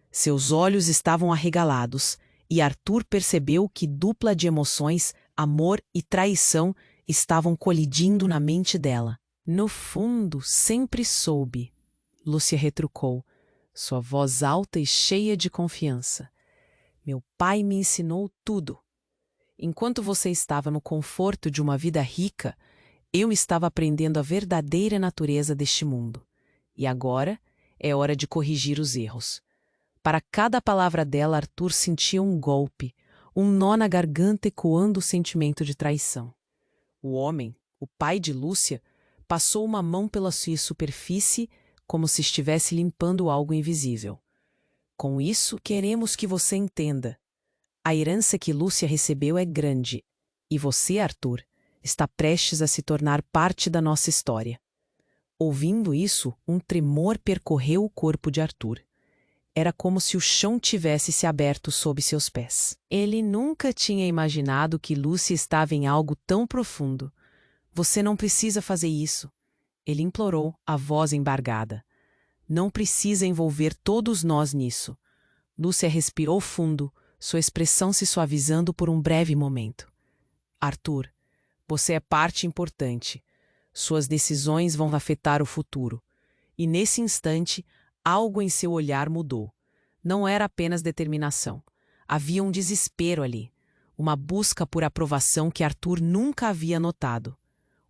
Seus olhos estavam arregalados, e Arthur percebeu que dupla de emoções, amor e traição, estavam colidindo na mente dela. No fundo, sempre soube, Lúcia retrucou, sua voz alta e cheia de confiança. Meu pai me ensinou tudo. Enquanto você estava no conforto de uma vida rica, eu estava aprendendo a verdadeira natureza deste mundo. E agora é hora de corrigir os erros. Para cada palavra dela, Arthur sentia um golpe, um nó na garganta ecoando o sentimento de traição. O homem, o pai de Lúcia, passou uma mão pela sua superfície como se estivesse limpando algo invisível. Com isso, queremos que você entenda. A herança que Lúcia recebeu é grande, e você, Arthur, está prestes a se tornar parte da nossa história. Ouvindo isso, um tremor percorreu o corpo de Arthur. Era como se o chão tivesse se aberto sob seus pés. Ele nunca tinha imaginado que Lúcia estava em algo tão profundo. Você não precisa fazer isso. Ele implorou, a voz embargada. Não precisa envolver todos nós nisso. Lúcia respirou fundo, sua expressão se suavizando por um breve momento. Arthur, Você é parte importante. Suas decisões vão afetar o futuro. E nesse instante, algo em seu olhar mudou. Não era apenas determinação. Havia um desespero ali, uma busca por aprovação que Arthur nunca havia notado.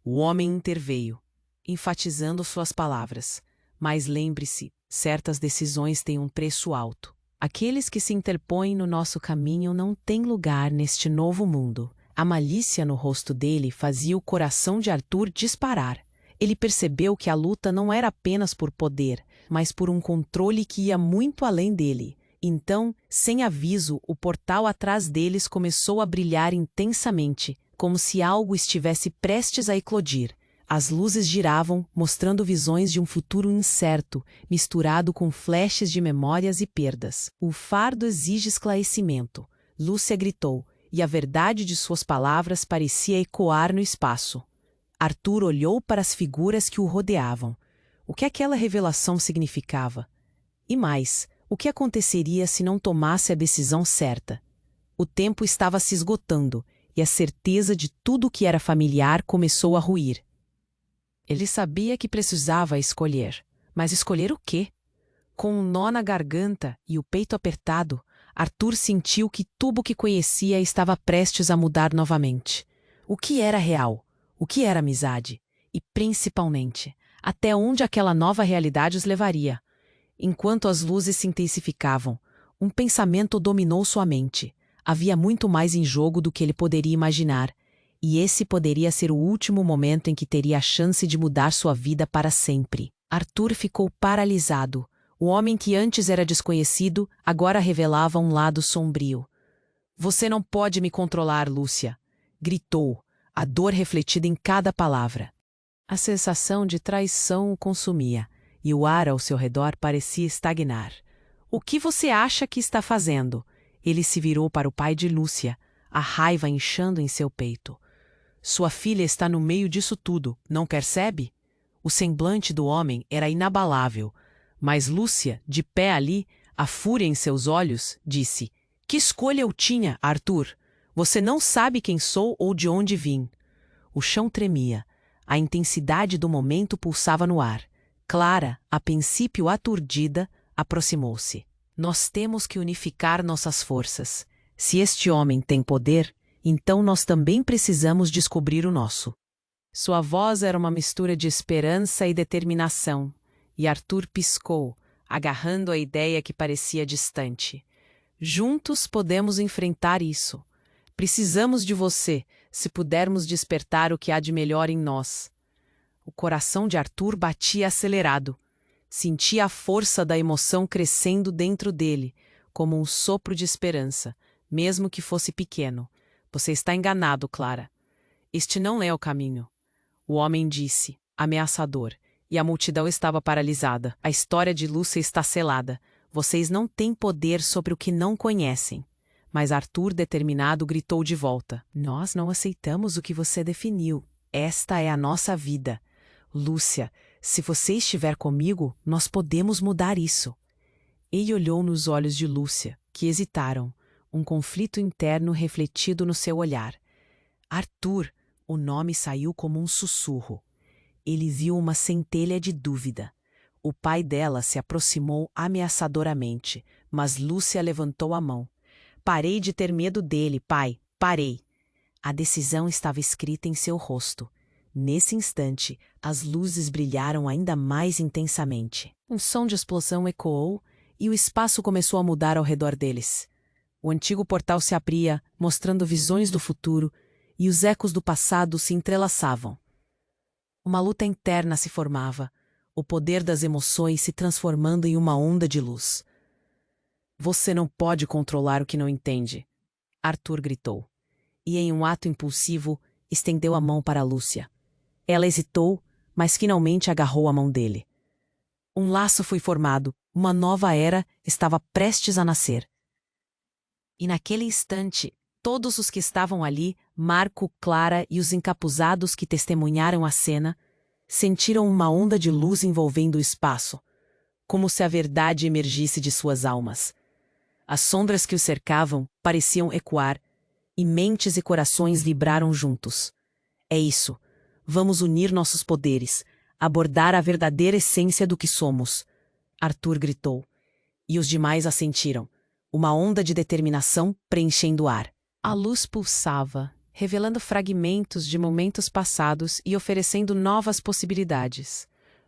O homem interveio, enfatizando suas palavras. Mas lembre-se, certas decisões têm um preço alto. Aqueles que se interpõem no nosso caminho não têm lugar neste novo mundo. A malícia no rosto dele fazia o coração de Arthur disparar. Ele percebeu que a luta não era apenas por poder, mas por um controle que ia muito além dele. Então, sem aviso, o portal atrás deles começou a brilhar intensamente, como se algo estivesse prestes a eclodir. As luzes giravam, mostrando visões de um futuro incerto, misturado com flashes de memórias e perdas. O fardo exige esclarecimento. Lúcia gritou, e a verdade de suas palavras parecia ecoar no espaço. Arthur olhou para as figuras que o rodeavam. O que aquela revelação significava? E mais, o que aconteceria se não tomasse a decisão certa? O tempo estava se esgotando, e a certeza de tudo o que era familiar começou a ruir. Ele sabia que precisava escolher. Mas escolher o quê? Com um nó na garganta e o peito apertado, Arthur sentiu que tudo o que conhecia estava prestes a mudar novamente. O que era real? O que era amizade? E, principalmente, até onde aquela nova realidade os levaria? Enquanto as luzes se intensificavam, um pensamento dominou sua mente. Havia muito mais em jogo do que ele poderia imaginar, e esse poderia ser o último momento em que teria a chance de mudar sua vida para sempre. Arthur ficou paralisado. O homem que antes era desconhecido, agora revelava um lado sombrio. "Você não pode me controlar, Lúcia", gritou, a dor refletida em cada palavra. A sensação de traição o consumia, e o ar ao seu redor parecia estagnar. "O que você acha que está fazendo?" Ele se virou para o pai de Lúcia, a raiva inchando em seu peito. "Sua filha está no meio disso tudo, não percebe?" O semblante do homem era inabalável, mas Lúcia, de pé ali, a fúria em seus olhos, disse: "Que escolha eu tinha, Arthur? Você não sabe quem sou ou de onde vim." O chão tremia. A intensidade do momento pulsava no ar. Clara, a princípio aturdida, aproximou-se. "Nós temos que unificar nossas forças. Se este homem tem poder, então nós também precisamos descobrir o nosso." Sua voz era uma mistura de esperança e determinação, e Arthur piscou, agarrando a ideia que parecia distante. "Juntos podemos enfrentar isso. Precisamos de você, se pudermos despertar o que há de melhor em nós." O coração de Arthur batia acelerado. Sentia a força da emoção crescendo dentro dele, como um sopro de esperança, mesmo que fosse pequeno. "Você está enganado, Clara. Este não é o caminho." O homem disse, ameaçador, e a multidão estava paralisada. "A história de Lúcia está selada. Vocês não têm poder sobre o que não conhecem." Mas Arthur, determinado, gritou de volta: "Nós não aceitamos o que você definiu. Esta é a nossa vida. Lúcia, se você estiver comigo, nós podemos mudar isso." Ele olhou nos olhos de Lúcia, que hesitaram, um conflito interno refletido no seu olhar. "Arthur", o nome saiu como um sussurro. Ele viu uma centelha de dúvida. O pai dela se aproximou ameaçadoramente, mas Lúcia levantou a mão. "Parei de ter medo dele, pai, parei." A decisão estava escrita em seu rosto. Nesse instante, as luzes brilharam ainda mais intensamente. Um som de explosão ecoou e o espaço começou a mudar ao redor deles. O antigo portal se abria, mostrando visões do futuro, e os ecos do passado se entrelaçavam. Uma luta interna se formava, o poder das emoções se transformando em uma onda de luz. "Você não pode controlar o que não entende", Arthur gritou. E em um ato impulsivo, estendeu a mão para Lúcia. Ela hesitou, mas finalmente agarrou a mão dele. Um laço foi formado, uma nova era estava prestes a nascer. E naquele instante, todos os que estavam ali, Marco, Clara e os encapuzados que testemunharam a cena, sentiram uma onda de luz envolvendo o espaço, como se a verdade emergisse de suas almas. As sombras que o cercavam pareciam ecoar, e mentes e corações vibraram juntos. É isso. Vamos unir nossos poderes, abordar a verdadeira essência do que somos. Arthur gritou. E os demais assentiram. Uma onda de determinação preenchendo o ar. A luz pulsava, revelando fragmentos de momentos passados e oferecendo novas possibilidades.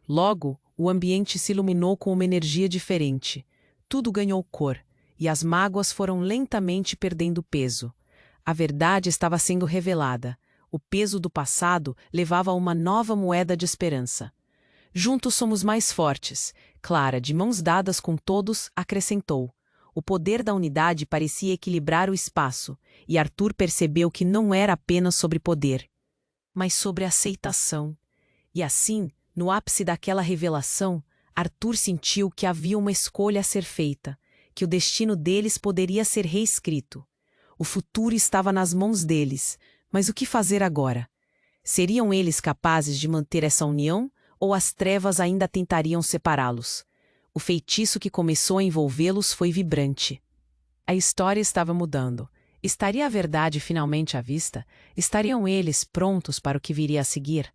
Logo, o ambiente se iluminou com uma energia diferente. Tudo ganhou cor, e as mágoas foram lentamente perdendo peso. A verdade estava sendo revelada. O peso do passado levava a uma nova moeda de esperança. Juntos somos mais fortes. Clara, de mãos dadas com todos, acrescentou. O poder da unidade parecia equilibrar o espaço, e Arthur percebeu que não era apenas sobre poder, mas sobre aceitação. E assim, no ápice daquela revelação, Arthur sentiu que havia uma escolha a ser feita, que o destino deles poderia ser reescrito. O futuro estava nas mãos deles, mas o que fazer agora? Seriam eles capazes de manter essa união, ou as trevas ainda tentariam separá-los? O feitiço que começou a envolvê-los foi vibrante. A história estava mudando. Estaria a verdade finalmente à vista? Estariam eles prontos para o que viria a seguir?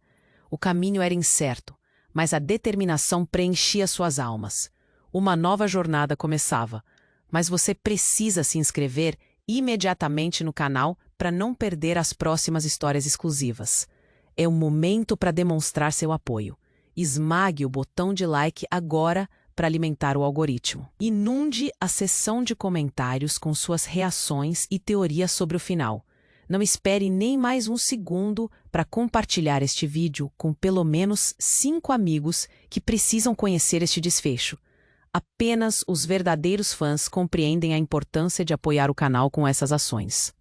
O caminho era incerto, mas a determinação preenchia suas almas. Uma nova jornada começava, mas você precisa se inscrever imediatamente no canal para não perder as próximas histórias exclusivas. É o momento para demonstrar seu apoio. Esmague o botão de like agora para alimentar o algoritmo. Inunde a seção de comentários com suas reações e teorias sobre o final. Não espere nem mais um segundo para compartilhar este vídeo com pelo menos 5 amigos que precisam conhecer este desfecho. Apenas os verdadeiros fãs compreendem a importância de apoiar o canal com essas ações.